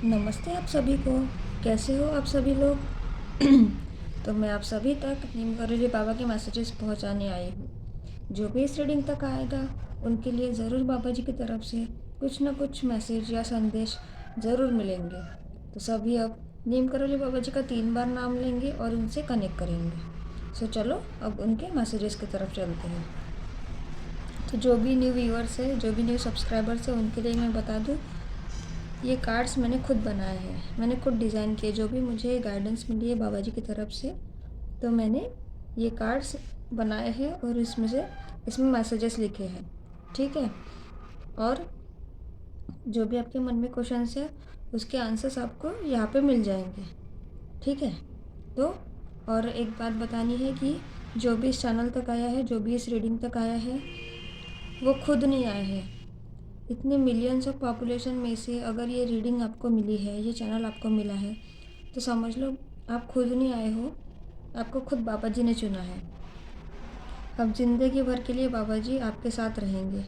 नमस्ते आप सभी को। कैसे हो आप सभी लोग? तो मैं आप सभी तक नीम करौली बाबा के मैसेजेस पहुंचाने आई हूँ। जो भी इस रीडिंग तक आएगा उनके लिए ज़रूर बाबा जी की तरफ से कुछ ना कुछ मैसेज या संदेश ज़रूर मिलेंगे। तो सभी अब नीम करौली बाबा जी का 3 बार नाम लेंगे और उनसे कनेक्ट करेंगे। सो चलो अब उनके मैसेजेस की तरफ चलते हैं। तो जो भी न्यू व्यूअर्स है, जो भी न्यू सब्सक्राइबर्स है, उनके लिए मैं बता दूँ, ये कार्ड्स मैंने खुद बनाए हैं, मैंने खुद डिज़ाइन किए। जो भी मुझे गाइडेंस मिली है बाबा जी की तरफ से, तो मैंने ये कार्ड्स बनाए हैं और इसमें मैसेजेस लिखे हैं। ठीक है। और जो भी आपके मन में क्वेश्चंस है उसके आंसर्स आपको यहाँ पे मिल जाएंगे। ठीक है। तो और एक बात बतानी है कि जो भी इस चैनल तक आया है, जो भी इस रीडिंग तक आया है, वो खुद नहीं आया है। इतने मिलियंस ऑफ पॉपुलेशन में से अगर ये रीडिंग आपको मिली है, ये चैनल आपको मिला है, तो समझ लो आप खुद नहीं आए हो, आपको खुद बाबा जी ने चुना है। अब ज़िंदगी भर के लिए बाबा जी आपके साथ रहेंगे,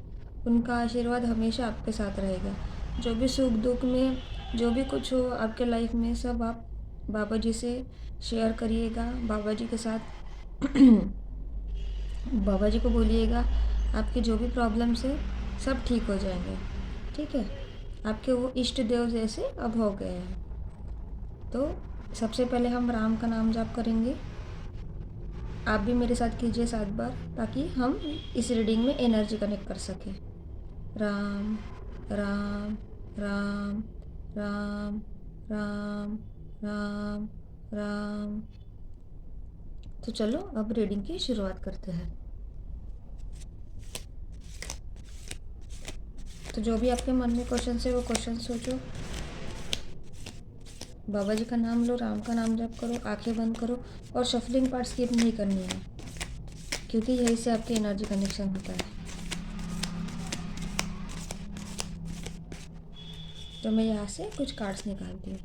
उनका आशीर्वाद हमेशा आपके साथ रहेगा। जो भी सुख दुख में जो भी कुछ हो आपके लाइफ में, सब आप बाबा जी से शेयर करिएगा, बाबा जी के साथ बाबा जी को बोलिएगा आपके जो भी प्रॉब्लम्स है सब ठीक हो जाएंगे। ठीक है। आपके वो इष्ट देव जैसे अब हो गए हैं। तो सबसे पहले हम राम का नाम जाप करेंगे। आप भी मेरे साथ कीजिए 7 बार, ताकि हम इस रीडिंग में एनर्जी कनेक्ट कर सकें। राम राम राम राम राम राम राम। तो चलो अब रीडिंग की शुरुआत करते हैं। तो जो भी आपके मन में क्वेश्चन है वो क्वेश्चन सोचो, बाबा जी का नाम लो, राम का नाम जप करो, आंखें बंद करो और शफलिंग पार्ट स्किप नहीं करनी है, क्योंकि यही से आपकी एनर्जी कनेक्शन होता है। तो मैं यहाँ से कुछ कार्ड्स निकालती हूँ।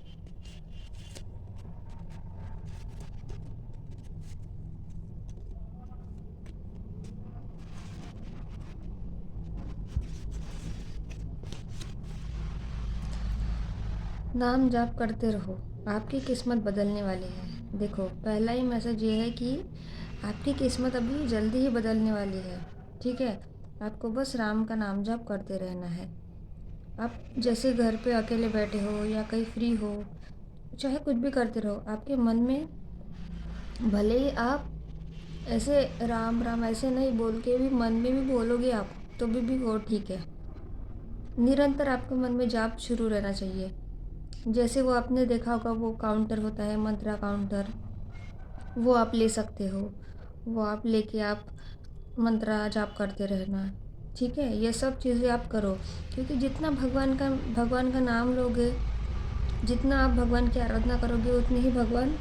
नाम जाप करते रहो, आपकी किस्मत बदलने वाली है। देखो, पहला ही मैसेज ये है कि आपकी किस्मत अभी जल्दी ही बदलने वाली है। ठीक है। आपको बस राम का नाम जाप करते रहना है। आप जैसे घर पे अकेले बैठे हो या कहीं फ्री हो, चाहे कुछ भी करते रहो, आपके मन में भले ही आप ऐसे राम राम ऐसे नहीं बोल के भी मन में भी बोलोगे आप, तो भी वो ठीक है। निरंतर आपके मन में जाप शुरू रहना चाहिए। जैसे वो आपने देखा होगा, वो काउंटर होता है, मंत्रा काउंटर, वो आप ले सकते हो। वो आप लेके आप मंत्रा जाप करते रहना। ठीक है। ये सब चीज़ें आप करो, क्योंकि जितना भगवान का नाम लोगे, जितना आप भगवान की आराधना करोगे, उतने ही भगवान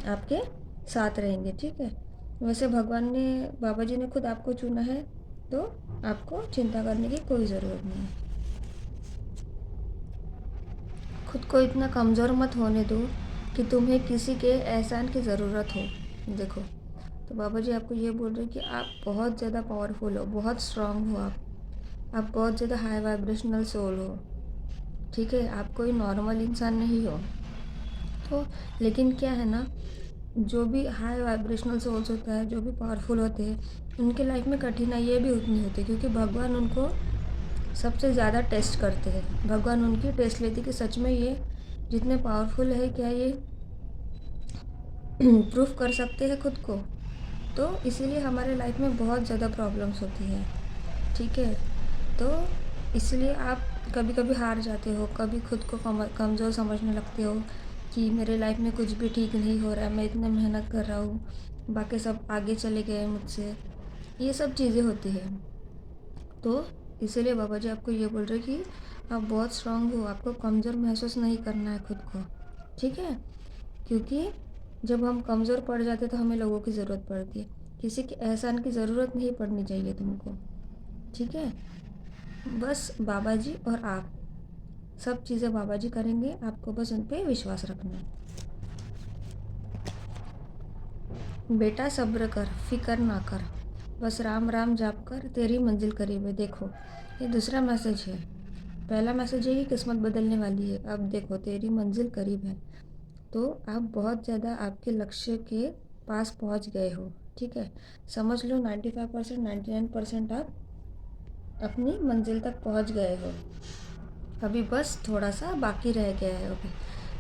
आपके साथ रहेंगे। ठीक है। वैसे भगवान ने, बाबा जी ने खुद आपको चुना है, तो आपको चिंता करने की कोई ज़रूरत नहीं है। खुद को इतना कमज़ोर मत होने दो कि तुम्हें किसी के एहसान की ज़रूरत हो। देखो, तो बाबा जी आपको ये बोल रहे हैं कि आप बहुत ज़्यादा पावरफुल हो, बहुत स्ट्रांग हो, आप बहुत ज़्यादा हाई वाइब्रेशनल सोल हो। ठीक है। आप कोई नॉर्मल इंसान नहीं हो। तो लेकिन क्या है ना, जो भी हाई वाइब्रेशनल सोल्स होता है, जो भी पावरफुल होते हैं, उनके लाइफ में कठिनाइयाँ भी उतनी होती है, क्योंकि भगवान उनको सबसे ज़्यादा टेस्ट करते हैं। भगवान उनकी टेस्ट लेते कि सच में ये जितने पावरफुल है, क्या ये प्रूफ कर सकते हैं खुद को। तो इसीलिए हमारे लाइफ में बहुत ज़्यादा प्रॉब्लम्स होती हैं। ठीक है। तो इसलिए आप कभी कभी हार जाते हो, कभी खुद को कमज़ोर समझने लगते हो कि मेरे लाइफ में कुछ भी ठीक नहीं हो रहा है, मैं इतना मेहनत कर रहा हूँ, बाकी सब आगे चले गए मुझसे। ये सब चीज़ें होती हैं। तो इसीलिए बाबा जी आपको ये बोल रहे कि आप बहुत स्ट्रांग हो, आपको कमज़ोर महसूस नहीं करना है खुद को। ठीक है। क्योंकि जब हम कमज़ोर पड़ जाते तो हमें लोगों की ज़रूरत पड़ती है, किसी के एहसान की ज़रूरत नहीं पड़नी चाहिए तुमको। ठीक है। बस बाबा जी और आप, सब चीज़ें बाबा जी करेंगे, आपको बस उन पर विश्वास रखना है। बेटा सब्र कर, फिक्र ना कर, बस राम राम जाप कर, तेरी मंजिल करीब है। देखो, ये दूसरा मैसेज है। पहला मैसेज है कि किस्मत बदलने वाली है। अब देखो तेरी मंजिल करीब है। तो आप बहुत ज़्यादा आपके लक्ष्य के पास पहुंच गए हो। ठीक है, समझ लो 95% 99% आप अपनी मंजिल तक पहुंच गए हो। अभी बस थोड़ा सा बाकी रह गया है अभी।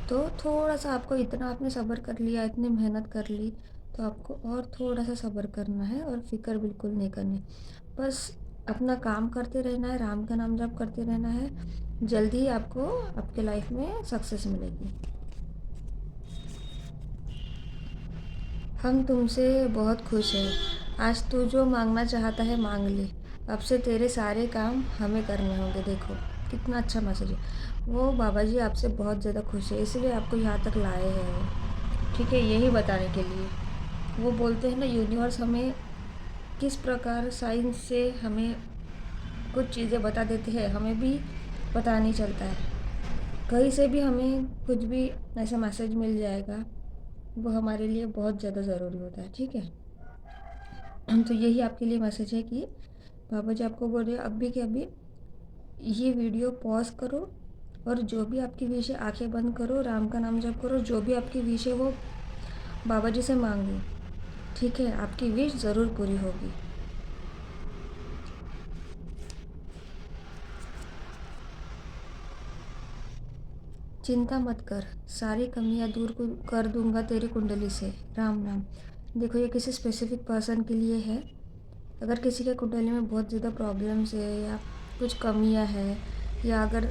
तो थोड़ा सा आपको, इतना आपने सब्र कर लिया, इतनी मेहनत कर ली, तो आपको और थोड़ा सा सब्र करना है और फिक्र बिल्कुल नहीं करनी। बस अपना काम करते रहना है, राम का नाम जप करते रहना है। जल्दी ही आपको आपके लाइफ में सक्सेस मिलेगी। हम तुमसे बहुत खुश हैं। आज तू जो मांगना चाहता है मांग ले। अब से तेरे सारे काम हमें करने होंगे। देखो कितना अच्छा मैसेज है। वो बाबा जी आपसे बहुत ज़्यादा खुश है, इसलिए आपको यहाँ तक लाए हैं वो। ठीक है, यही बताने के लिए। वो बोलते हैं ना, यूनिवर्स हमें किस प्रकार साइंस से हमें कुछ चीज़ें बता देते हैं, हमें भी पता नहीं चलता है। कहीं से भी हमें कुछ भी ऐसा मैसेज मिल जाएगा, वो हमारे लिए बहुत ज़्यादा ज़रूरी होता है। ठीक है, तो यही आपके लिए मैसेज है कि बाबा जी आपको बोल रहे हैं अभी के अभी ये वीडियो पॉज करो और जो भी आपकी विश है आंखें बंद करो, राम का नाम जप करो, जो भी आपकी विश है वो बाबा जी से मांगो। ठीक है, आपकी विश ज़रूर पूरी होगी। चिंता मत कर, सारी कमियां दूर कर दूंगा तेरी कुंडली से। राम नाम। देखो ये किसी स्पेसिफिक पर्सन के लिए है। अगर किसी के कुंडली में बहुत ज़्यादा प्रॉब्लम्स है या कुछ कमियां है, या अगर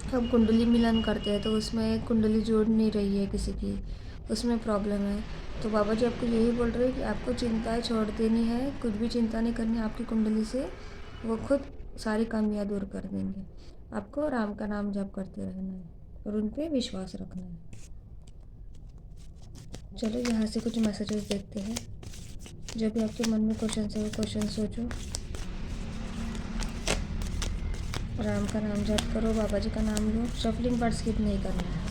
हम कुंडली मिलन करते हैं तो उसमें कुंडली जोड़ नहीं रही है किसी की, उसमें प्रॉब्लम है, तो बाबा जी आपको यही बोल रहे हैं कि आपको चिंताएं छोड़ देनी है, कुछ भी चिंता नहीं करनी आपकी कुंडली से। वो खुद सारी कमियां दूर कर देंगे। आपको राम का नाम जप करते रहना है और उन पे विश्वास रखना है। चलो यहाँ से कुछ मैसेजेस देखते हैं। जो भी आपके मन में क्वेश्चन है वो क्वेश्चन सोचो, राम का नाम जप करो, बाबा जी का नाम लो। शफलिंग पार्ट स्किप नहीं करना है।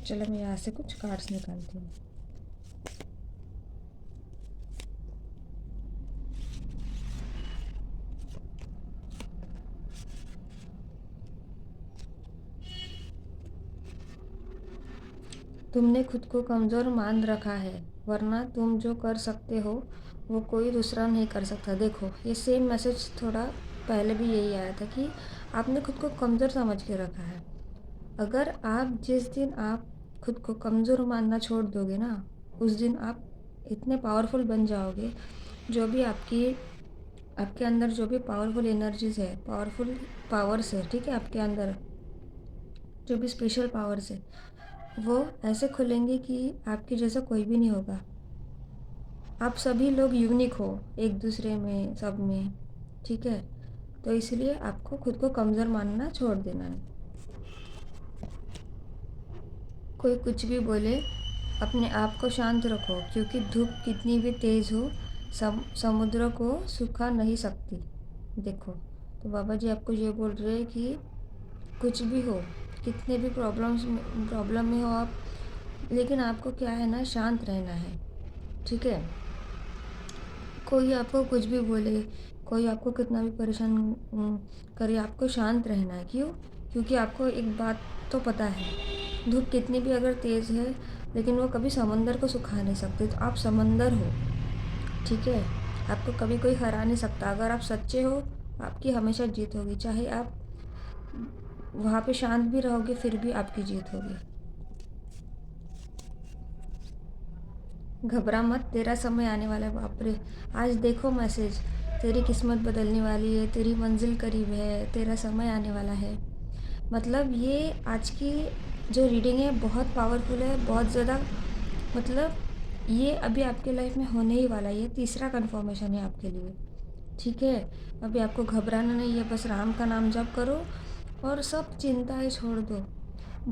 चलो मैं यहाँ से कुछ कार्ड्स निकालती हूँ। तुमने खुद को कमज़ोर मान रखा है, वरना तुम जो कर सकते हो वो कोई दूसरा नहीं कर सकता। देखो ये सेम मैसेज थोड़ा पहले भी यही आया था कि आपने खुद को कमज़ोर समझ के रखा है। अगर आप जिस दिन आप खुद को कमज़ोर मानना छोड़ दोगे ना, उस दिन आप इतने पावरफुल बन जाओगे। जो भी आपके अंदर जो भी पावरफुल एनर्जीज है, पावरफुल पावर्स है, ठीक है, आपके अंदर जो भी स्पेशल पावर्स है वो ऐसे खुलेंगे कि आपके जैसा कोई भी नहीं होगा। आप सभी लोग यूनिक हो एक दूसरे में, सब में। ठीक है, तो इसलिए आपको खुद को कमज़ोर मानना छोड़ देना है। कोई कुछ भी बोले, अपने आप को शांत रखो, क्योंकि धूप कितनी भी तेज़ हो समुद्र को सुखा नहीं सकती। देखो, तो बाबा जी आपको ये बोल रहे हैं कि कुछ भी हो, कितने भी प्रॉब्लम में हो आप, लेकिन आपको क्या है ना, शांत रहना है। ठीक है, कोई आपको कुछ भी बोले, कोई आपको कितना भी परेशान करे, आपको शांत रहना है। क्यों? क्योंकि आपको एक बात तो पता है, धूप कितनी भी अगर तेज़ है लेकिन वो कभी समंदर को सुखा नहीं सकती। तो आप समंदर हो। ठीक है, आपको कभी कोई हरा नहीं सकता। अगर आप सच्चे हो आपकी हमेशा जीत होगी, चाहे आप वहाँ पे शांत भी रहोगे फिर भी आपकी जीत होगी। घबरा मत, तेरा समय आने वाला है। बाप रे, आज देखो मैसेज, तेरी किस्मत बदलने वाली है, तेरी मंजिल करीब है, तेरा समय आने वाला है। मतलब ये आज की जो रीडिंग है बहुत पावरफुल है, बहुत ज़्यादा। मतलब ये अभी आपके लाइफ में होने ही वाला है। ये तीसरा कन्फर्मेशन है आपके लिए। ठीक है, अभी आपको घबराना नहीं है, बस राम का नाम जप करो और सब चिंताएं छोड़ दो।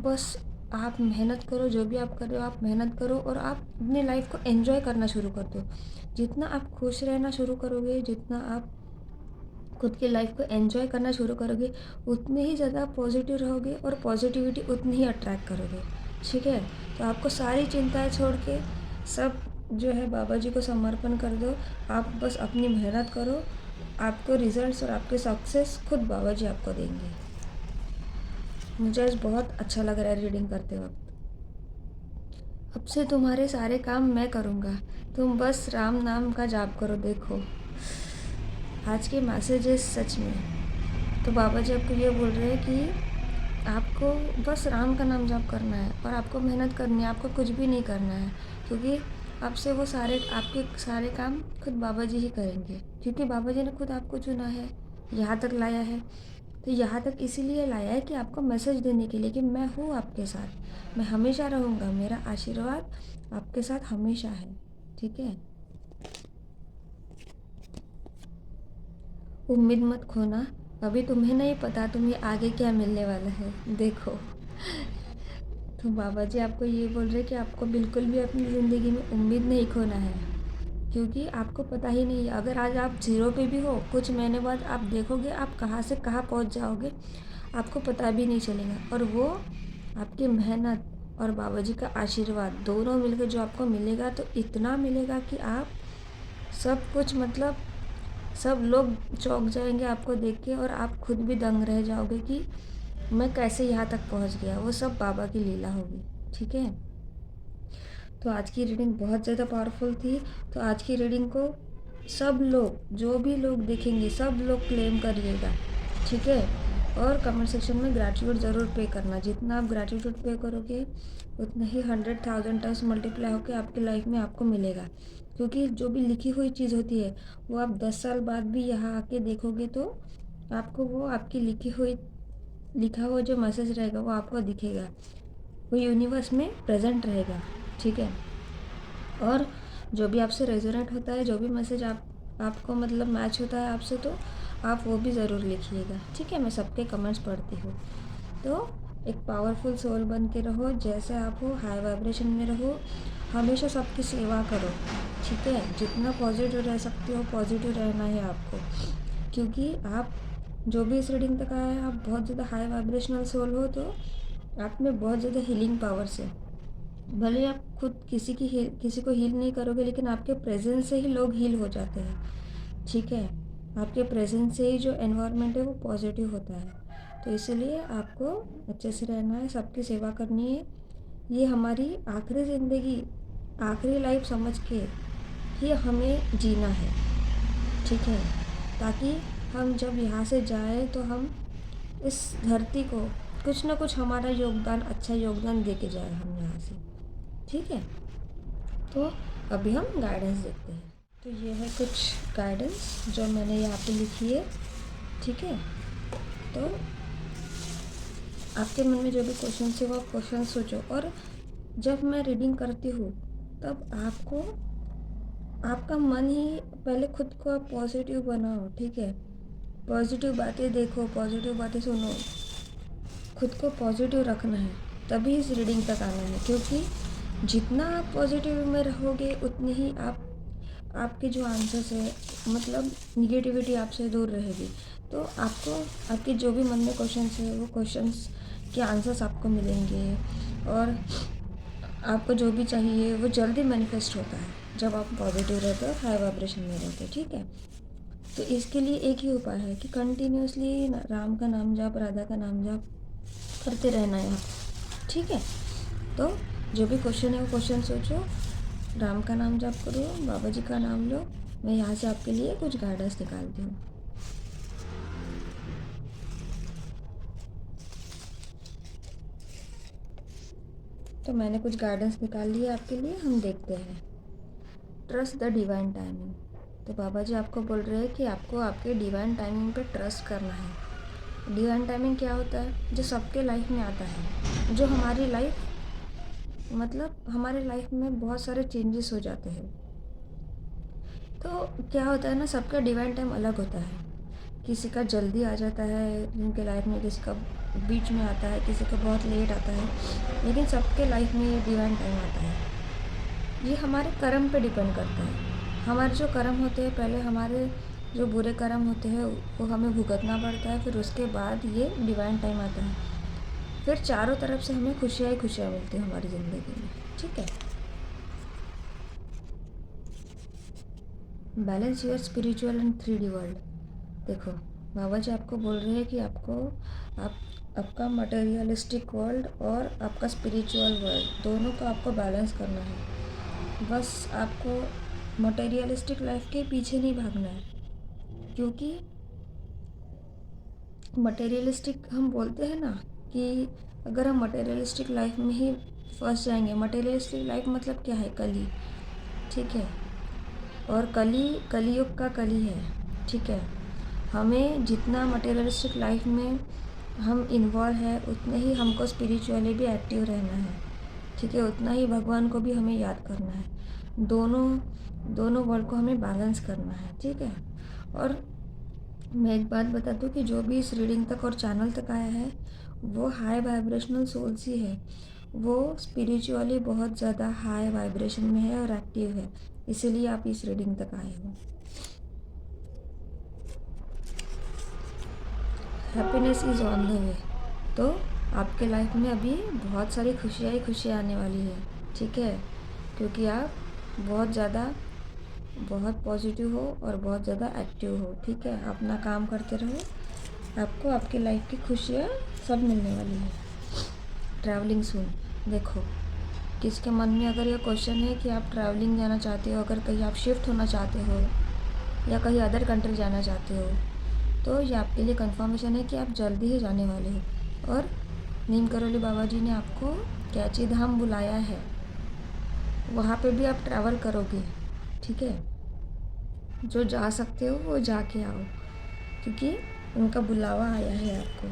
बस आप मेहनत करो, जो भी आप कर रहे हो आप मेहनत करो और आप अपनी लाइफ को एंजॉय करना शुरू कर दो। जितना आप खुश रहना शुरू करोगे, जितना आप खुद की लाइफ को एंजॉय करना शुरू करोगे, उतने ही ज़्यादा पॉजिटिव रहोगे और पॉजिटिविटी उतनी ही अट्रैक्ट करोगे। ठीक है, तो आपको सारी चिंताएं छोड़ के सब जो है बाबा जी को समर्पण कर दो। आप बस अपनी मेहनत करो आपको रिजल्ट्स और आपके सक्सेस खुद बाबा जी आपको देंगे। मुझे आज बहुत अच्छा लग रहा है रीडिंग करते वक्त। अब से तुम्हारे सारे काम मैं करूँगा, तुम बस राम नाम का जाप करो। देखो आज के मैसेजेस सच में तो बाबा जी आपको ये बोल रहे हैं कि आपको बस राम का नाम जाप करना है और आपको मेहनत करनी है, आपको कुछ भी नहीं करना है, क्योंकि आपसे वो सारे आपके सारे काम खुद बाबा जी ही करेंगे, क्योंकि बाबा जी ने खुद आपको चुना है, यहाँ तक लाया है। तो यहाँ तक इसीलिए लाया है कि आपको मैसेज देने के लिए कि मैं हूँ आपके साथ, मैं हमेशा रहूँगा, मेरा आशीर्वाद आपके साथ हमेशा है। ठीक है, उम्मीद मत खोना, अभी तुम्हें नहीं पता तुम्हें आगे क्या मिलने वाला है। देखो तो बाबा जी आपको ये बोल रहे कि आपको बिल्कुल भी अपनी ज़िंदगी में उम्मीद नहीं खोना है, क्योंकि आपको पता ही नहीं है, अगर आज आप ज़ीरो पे भी हो, कुछ महीने बाद आप देखोगे आप कहाँ से कहाँ पहुँच जाओगे, आपको पता भी नहीं चलेगा। और वो आपकी मेहनत और बाबा जी का आशीर्वाद दोनों मिलकर जो आपको मिलेगा, तो इतना मिलेगा कि आप सब कुछ मतलब सब लोग चौंक जाएंगे आपको देख के, और आप खुद भी दंग रह जाओगे कि मैं कैसे यहाँ तक पहुँच गया। वो सब बाबा की लीला होगी। ठीक है, तो आज की रीडिंग बहुत ज़्यादा पावरफुल थी। तो आज की रीडिंग को सब लोग, जो भी लोग देखेंगे, सब लोग क्लेम करिएगा। ठीक है, और कमेंट सेक्शन में ग्रैटिट्यूड ज़रूर पे करना। जितना आप ग्रैटिट्यूड पे करोगे उतना ही 100,000 टाइम्स मल्टीप्लाई होकर आपकी लाइफ में आपको मिलेगा, क्योंकि जो भी लिखी हुई चीज़ होती है वो आप 10 साल बाद भी यहाँ आके देखोगे तो आपको वो आपकी लिखा हुआ जो मैसेज रहेगा वो आपको दिखेगा, वो यूनिवर्स में प्रेजेंट रहेगा। ठीक है, और जो भी आपसे रेजोनेट होता है, जो भी मैसेज आपको मतलब मैच होता है आपसे, तो आप वो भी ज़रूर लिखिएगा। ठीक है, मैं सबके कमेंट्स पढ़ती हूँ। तो एक पावरफुल सोल बन के रहो, जैसे आप हो, हाई वाइब्रेशन में रहो, हमेशा सबकी सेवा करो। ठीक है, जितना पॉजिटिव रह सकते हो पॉजिटिव रहना है आपको, क्योंकि आप जो भी इस रीडिंग तक आया है, आप बहुत ज़्यादा हाई वाइब्रेशनल सोल हो, तो आप में बहुत ज़्यादा हीलिंग पावर्स है। भले आप खुद किसी को हील नहीं करोगे, लेकिन आपके प्रेजेंस से ही लोग हील हो जाते हैं। ठीक है, आपके प्रेजेंस से ही जो एनवायरनमेंट है वो पॉजिटिव होता है। तो इसलिए आपको अच्छे से रहना है, सबकी सेवा करनी है। ये हमारी आखिरी ज़िंदगी, आखिरी लाइफ समझ के ही हमें जीना है। ठीक है, ताकि हम जब यहाँ से जाएं तो हम इस धरती को कुछ ना कुछ हमारा योगदान, अच्छा योगदान दे के जाए हम यहाँ से। ठीक है, तो अभी हम गाइडेंस देखते हैं। तो ये है कुछ गाइडेंस जो मैंने यहाँ पे लिखी है। ठीक है, तो आपके मन में जो भी क्वेश्चन है वो आप क्वेश्चन सोचो, और जब मैं रीडिंग करती हूँ तब आपका मन ही पहले खुद को आप पॉजिटिव बनाओ। ठीक है, पॉजिटिव बातें देखो, पॉजिटिव बातें सुनो, खुद को पॉजिटिव रखना है, तभी इस रीडिंग तक आना है। क्योंकि जितना आप पॉजिटिव में रहोगे उतने ही आपके जो आंसर्स है, मतलब निगेटिविटी आपसे दूर रहेगी। तो आपको आपके जो भी मन में क्वेश्चंस है वो क्वेश्चंस के आंसर्स आपको मिलेंगे, और आपको जो भी चाहिए वो जल्दी मैनिफेस्ट होता है जब आप पॉजिटिव रहते हो, हाई वाइब्रेशन में रहते हो। ठीक है, तो इसके लिए एक ही उपाय है कि कंटिन्यूसली राम का नाम जाप, राधा का नाम जाप करते रहना है आप। ठीक है, तो जो भी क्वेश्चन है वो क्वेश्चन सोचो, राम का नाम जाप करो, बाबा जी का नाम लो। मैं यहाँ से आपके लिए कुछ गाइडेंस निकालती हूँ। तो मैंने कुछ गाइडेंस निकाल लिए आपके लिए, हम देखते हैं। Trust the divine timing. तो बाबा जी आपको बोल रहे हैं कि आपको आपके डिवाइन टाइमिंग पे ट्रस्ट करना है। डिवाइन टाइमिंग क्या होता है? जो सबके लाइफ में आता है, जो हमारी लाइफ मतलब हमारे लाइफ में बहुत सारे चेंजेस हो जाते हैं। तो क्या होता है ना, सबका डिवाइन टाइम अलग होता है। किसी का जल्दी आ जाता है उनके लाइफ में, किसी का बीच में आता है, किसी का बहुत लेट आता है, लेकिन सबके लाइफ में ये डिवाइन टाइम आता है। ये हमारे कर्म पे डिपेंड करता है। हमारे जो कर्म होते हैं, पहले हमारे जो बुरे कर्म होते हैं वो हमें भुगतना पड़ता है, फिर उसके बाद ये डिवाइन टाइम आता है। फिर चारों तरफ से हमें खुशियाँ ही खुशियाँ मिलती हैं हमारी ज़िंदगी में। ठीक है, balance your spiritual and 3D world. देखो, बाबा जी आपको बोल रहे हैं कि आप आपका मटेरियलिस्टिक वर्ल्ड और आपका स्पिरिचुअल वर्ल्ड दोनों को आपको बैलेंस करना है। बस आपको मटेरियलिस्टिक लाइफ के पीछे नहीं भागना है, क्योंकि मटेरियलिस्टिक हम बोलते हैं ना कि अगर हम मटेरियलिस्टिक लाइफ में ही फंस जाएंगे। मटेरियलिस्टिक लाइफ मतलब क्या है? कली, ठीक है। और कलियुग का कली है, ठीक है। हमें जितना मटेरियलिस्टिक लाइफ में हम इन्वॉल्व है, उतने ही हमको स्पिरिचुअली भी एक्टिव रहना है, ठीक है। उतना ही भगवान को भी हमें याद करना है। दोनों दोनों वर्ल्ड को हमें बैलेंस करना है, ठीक है। और मैं एक बात बता दूँ कि जो भी इस रीडिंग तक और चैनल तक आया है, वो हाई वाइब्रेशनल सोल्स ही है। वो स्पिरिचुअली बहुत ज़्यादा हाई वाइब्रेशन में है और एक्टिव है, इसीलिए आप इस रीडिंग तक आए हो। Happiness is on the way. तो आपके लाइफ में अभी बहुत सारी खुशियाँ ही खुशियाँ आने वाली है, ठीक है। क्योंकि आप बहुत पॉजिटिव हो और बहुत ज़्यादा एक्टिव हो, ठीक है। अपना काम करते रहो, आपको आपके लाइफ की खुशियाँ सब मिलने वाली है। ट्रैवलिंग सुन, देखो, किसके मन में अगर ये क्वेश्चन है कि आप ट्रैवलिंग जाना चाहते हो, अगर कहीं आप शिफ्ट होना चाहते हो या कहीं अदर कंट्री जाना चाहते हो, तो ये आपके लिए कंफर्मेशन है कि आप जल्दी ही जाने वाले हो। और नीम करोली बाबा जी ने आपको कैची धाम बुलाया है, वहाँ पे भी आप ट्रैवल करोगे, ठीक है। जो जा सकते हो वो जाके आओ, क्योंकि उनका बुलावा आया है आपको।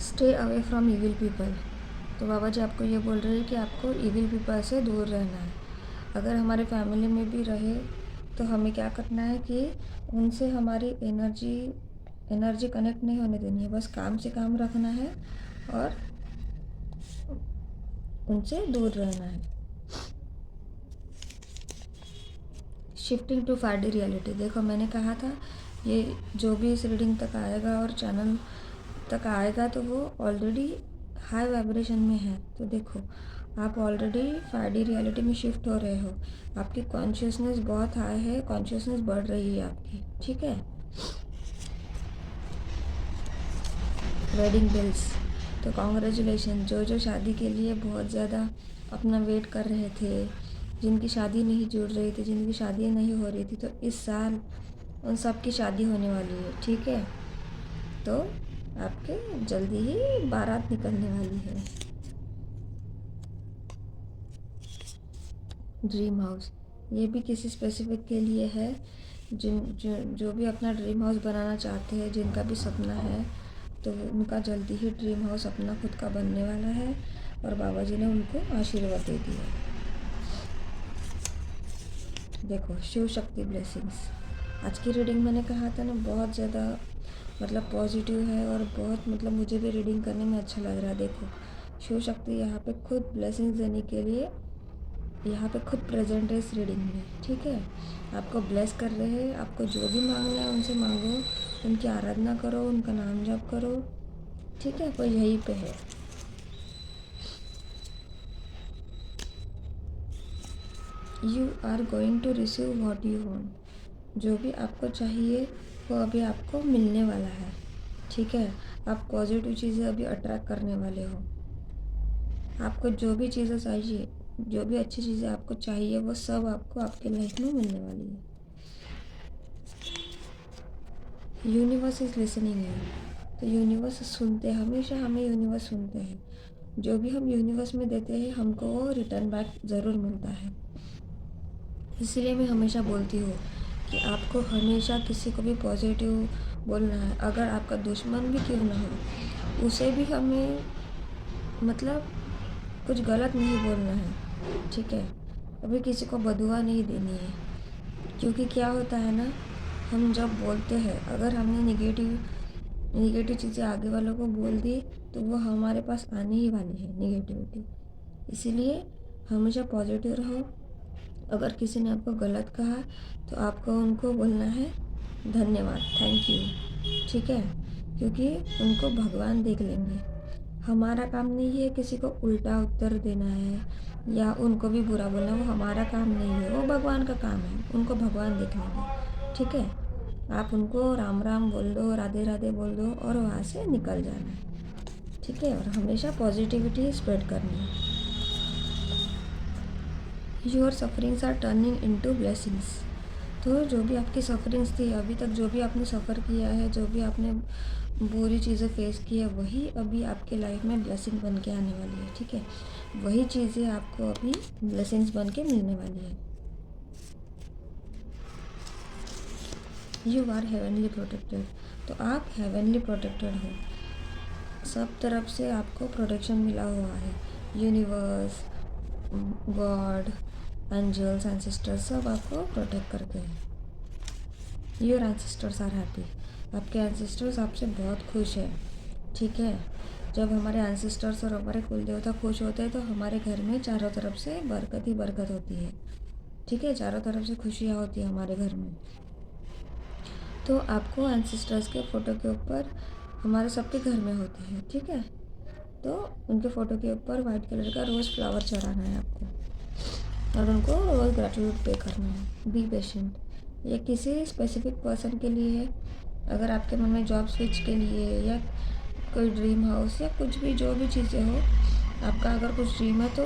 Stay away from evil people. तो बाबा जी आपको ये बोल रहे हैं कि आपको इविल पीपल से दूर रहना है। अगर हमारे फैमिली में भी रहे तो हमें क्या करना है कि उनसे हमारी एनर्जी कनेक्ट नहीं होने देनी है। बस काम से काम रखना है और उनसे दूर रहना है। Shifting to 5D reality. देखो, मैंने कहा था ये जो भी इस रीडिंग तक आएगा और चैनल तक आएगा तो वो ऑलरेडी हाई वाइब्रेशन में है। तो देखो, आप ऑलरेडी 5D रियलिटी में शिफ्ट हो रहे हो। आपकी कॉन्शियसनेस बहुत हाई है, कॉन्शियसनेस बढ़ रही है आपकी, ठीक है। Wedding bills. तो कॉन्ग्रेचुलेशन, जो शादी के लिए बहुत ज़्यादा अपना वेट कर रहे थे, जिनकी शादी नहीं जुड़ रही थी, जिनकी शादी नहीं हो रही थी, तो इस साल उन सब की शादी होने वाली है, ठीक है। तो आपके जल्दी ही बारात निकलने वाली है। ड्रीम हाउस, ये भी किसी स्पेसिफिक के लिए है। जो भी अपना ड्रीम हाउस बनाना चाहते हैं, जिनका भी सपना है, तो उनका जल्दी ही ड्रीम हाउस अपना खुद का बनने वाला है और बाबा जी ने उनको आशीर्वाद दे दिया। देखो, शिव शक्ति ब्लेसिंग्स। आज की रीडिंग मैंने कहा था ना, बहुत ज़्यादा मतलब पॉजिटिव है और बहुत मतलब मुझे भी रीडिंग करने में अच्छा लग रहा है। देखो, शिव शक्ति यहाँ पे खुद ब्लेसिंग्स देने के लिए यहाँ पे खुद प्रेजेंट है इस रीडिंग में, ठीक है। आपको ब्लेस कर रहे हैं, आपको जो भी मांगना है उनसे मांगो, उनकी आराधना करो, उनका नाम जप करो, ठीक है। वो यहीं पे है। You are going to receive what you want. जो भी आपको चाहिए वो अभी आपको मिलने वाला है, ठीक है। आप पॉजिटिव चीज़ें अभी अट्रैक्ट करने वाले हो। आपको जो भी चीज़ें चाहिए, जो भी अच्छी चीज़ें आपको चाहिए, वो सब आपको आपके लाइफ में मिलने वाली है। Universe is listening you. तो यूनिवर्स सुनते हैं, हमेशा हमें यूनिवर्स सुनते हैं। जो भी हम यूनिवर्स में देते हैं, हमको वो रिटर्न बैक ज़रूर मिलता है। इसीलिए मैं हमेशा बोलती हूँ कि आपको हमेशा किसी को भी पॉजिटिव बोलना है। अगर आपका दुश्मन भी क्यों ना हो, उसे भी हमें मतलब कुछ गलत नहीं बोलना है, ठीक है। अभी किसी को बदुआ नहीं देनी है, क्योंकि क्या होता है ना, हम जब बोलते हैं, अगर हमने निगेटिव चीज़ें आगे वालों को बोल दी तो वो हमारे पास आने ही वाली है निगेटिविटी। इसीलिए हमेशा पॉजिटिव रहो। अगर किसी ने आपको गलत कहा तो आपको उनको बोलना है धन्यवाद, थैंक यू, ठीक है। क्योंकि उनको भगवान देख लेंगे। हमारा काम नहीं है किसी को उल्टा उत्तर देना है या उनको भी बुरा बोलना, वो हमारा काम नहीं है, वो भगवान का काम है, उनको भगवान देख लेंगे। ठीक है, आप उनको राम राम बोल दो, राधे राधे बोल दो और वहाँ से निकल जाना है। ठीक है, और हमेशा पॉजिटिविटी स्प्रेड करनी है। Your sufferings are turning into blessings. तो जो भी आपकी सफरिंग्स थी अभी तक, जो भी आपने सफ़र किया है, जो भी आपने बुरी चीज़ें फेस की है, वही अभी आपके लाइफ में ब्लेसिंग बन के आने वाली है। ठीक है, वही चीज़ें आपको अभी ब्लेसिंग्स बन के मिलने वाली है। You are heavenly protected. तो आप हेवनली प्रोटेक्टेड हो, सब तरफ से आपको प्रोटेक्शन मिला हुआ है। यूनिवर्स, गॉड, एंजल्स, एंसेस्टर्स सब आपको प्रोटेक्ट करते हैं। Your ancestors are happy. आपके एंसेस्टर्स आपसे बहुत खुश हैं। ठीक है, जब हमारे एंसेस्टर्स और हमारे कुल देवता खुश होते हैं तो हमारे घर में चारों तरफ से बरकत ही बरकत होती है। ठीक है, चारों तरफ से खुशियाँ होती है हमारे घर में। तो आपको एंसेस्टर्स के फ़ोटो के ऊपर, हमारे सबके घर में होते हैं, ठीक है, तो उनके फ़ोटो के ऊपर वाइट कलर का रोज़ फ्लावर चढ़ाना है आपको और उनको रोज़ ग्रेटिट्यूड पे करना है। Be patient. ये किसी स्पेसिफिक पर्सन के लिए है। अगर आपके मन में जॉब स्विच के लिए या कोई ड्रीम हाउस या कुछ भी, जो भी चीज़ें हो, आपका अगर कुछ ड्रीम है तो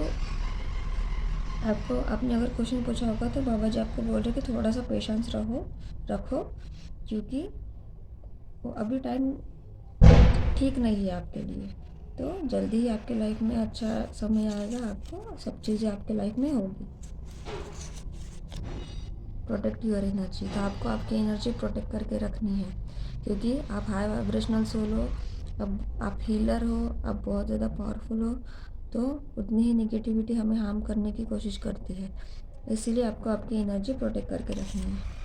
आपको, आपने अगर क्वेश्चन पूछा होगा तो बाबा जी आपको बोल रहे कि थोड़ा सा पेशेंस रखो, क्योंकि वो अभी टाइम ठीक नहीं है आपके लिए। तो जल्दी ही आपके लाइफ में अच्छा समय आएगा, आपको सब चीज़ें आपके लाइफ में होगी। Protect your energy. तो आपको आपकी एनर्जी प्रोटेक्ट करके रखनी है, क्योंकि आप हाई वाइब्रेशनल सोल हो, अब आप हीलर हो, आप बहुत ज़्यादा पावरफुल हो, तो उतनी ही नेगेटिविटी हमें हार्म करने की कोशिश करती है। इसीलिए आपको आपकी एनर्जी प्रोटेक्ट करके रखनी है।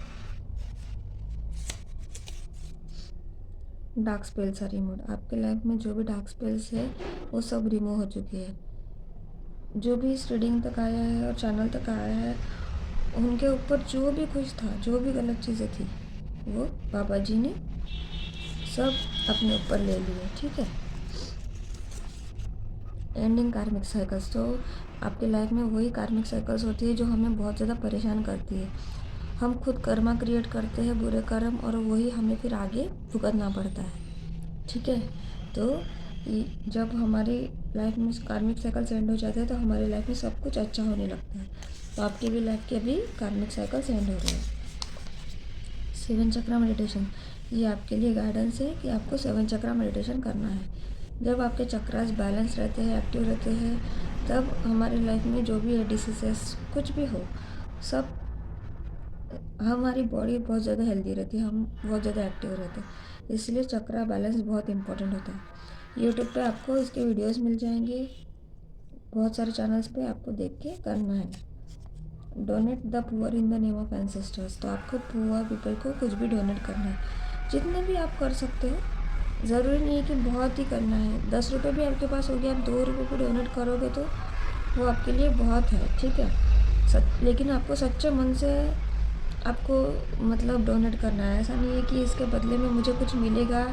Dark spells are removed. आपके लाइफ में जो भी डार्क स्पेल्स है वो सब रिमूव हो चुके हैं। जो भी इस रीडिंग तक आया है और चैनल तक आया है, उनके ऊपर जो भी कुछ था, जो भी गलत चीज़ें थी, वो बाबा जी ने सब अपने ऊपर ले लिए। ठीक है, एंडिंग कार्मिक साइकिल्स। तो आपके लाइफ में वही कार्मिक साइकिल्स होती है जो हमें बहुत ज़्यादा परेशान करती है। हम खुद कर्मा क्रिएट करते हैं, बुरे कर्म, और वही हमें फिर आगे भुगतना पड़ता है। ठीक है, तो जब हमारी लाइफ में कार्मिक साइकिल एंड हो जाते हैं तो हमारी लाइफ में सब कुछ अच्छा होने लगता है। तो आपकी भी लाइफ के भी कार्मिक साइकिल एंड हो रहे हैं। 7 चक्रा मेडिटेशन, ये आपके लिए गाइडेंस है कि आपको 7 चक्रा मेडिटेशन करना है। जब आपके चक्रास बैलेंस रहते हैं, एक्टिव रहते हैं, तब हमारी लाइफ में जो भी है, डिसीजेस कुछ भी हो, सब, हमारी बॉडी बहुत ज़्यादा हेल्दी रहती है, हम बहुत ज़्यादा एक्टिव रहते हैं। इसलिए चक्रा बैलेंस बहुत इंपॉर्टेंट होता है। यूट्यूब पे आपको इसके वीडियोस मिल जाएंगे, बहुत सारे चैनल्स पे आपको देख के करना है। Donate the poor in the name of ancestors. तो आपको पुअर पीपल को कुछ भी डोनेट करना है, जितने भी आप कर सकते हो। ज़रूरी नहीं है कि बहुत ही करना है। 10 रुपये भी आपके पास हो गया, आप 2 रुपये भी डोनेट करोगे तो वो आपके लिए बहुत है। ठीक है, लेकिन आपको सच्चे मन से आपको मतलब डोनेट करना है। ऐसा नहीं है कि इसके बदले में मुझे कुछ मिलेगा,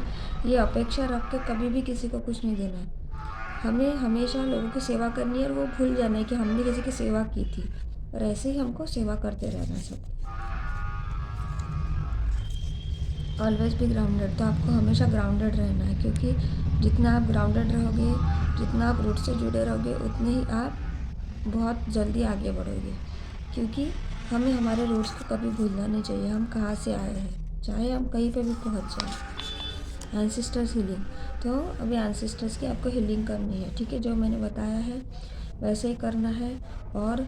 ये अपेक्षा रख के कभी भी किसी को कुछ नहीं देना है। हमें हमेशा लोगों की सेवा करनी है और वो भूल जाना है कि हमने किसी की सेवा की थी, और ऐसे ही हमको सेवा करते रहना है सब। Always be grounded. तो आपको हमेशा ग्राउंडेड रहना है, क्योंकि जितना आप ग्राउंडेड रहोगे, जितना आप रूट से जुड़े रहोगे, उतने ही आप बहुत जल्दी आगे बढ़ोगे। क्योंकि हमें हमारे रूट्स को कभी भूलना नहीं चाहिए, हम कहाँ से आए हैं, चाहे हम कहीं पे भी पहुँच जाए। एंसेस्टर्स हीलिंग, तो अभी एंसेस्टर्स की आपको हीलिंग करनी है। ठीक है, जो मैंने बताया है वैसे ही करना है। और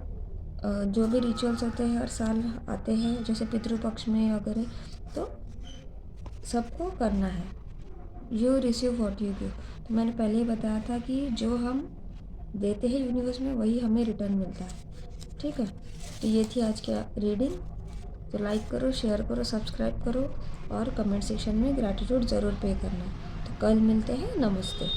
जो भी रिचुअल्स होते हैं हर साल आते हैं, जैसे पितृपक्ष में वगैरह, तो सबको करना है। You receive what you give. तो मैंने पहले ही बताया था कि जो हम देते हैं यूनिवर्स में, वही हमें रिटर्न मिलता है। ठीक है, तो ये थी आज की रीडिंग। तो लाइक करो, शेयर करो, सब्सक्राइब करो और कमेंट सेक्शन में ग्रैटिट्यूड ज़रूर पे करना। तो कल मिलते हैं। नमस्ते।